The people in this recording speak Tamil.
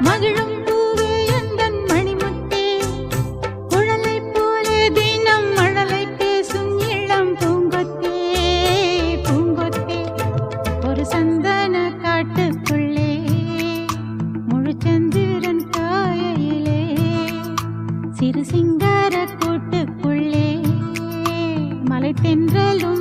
மகிழும் பூவே எந்தன் மணிமுத்தே குழலை போலே தினம் மழலை பேசும் இளம் பூங்கொத்தே பூங்கொத்தே ஒரு சந்தன காட்டுக்குள்ளே முழுச்சந்திரன் காயிலே சிறு சிங்கார கூட்டுக்குள்ளே மலை தென்றலும்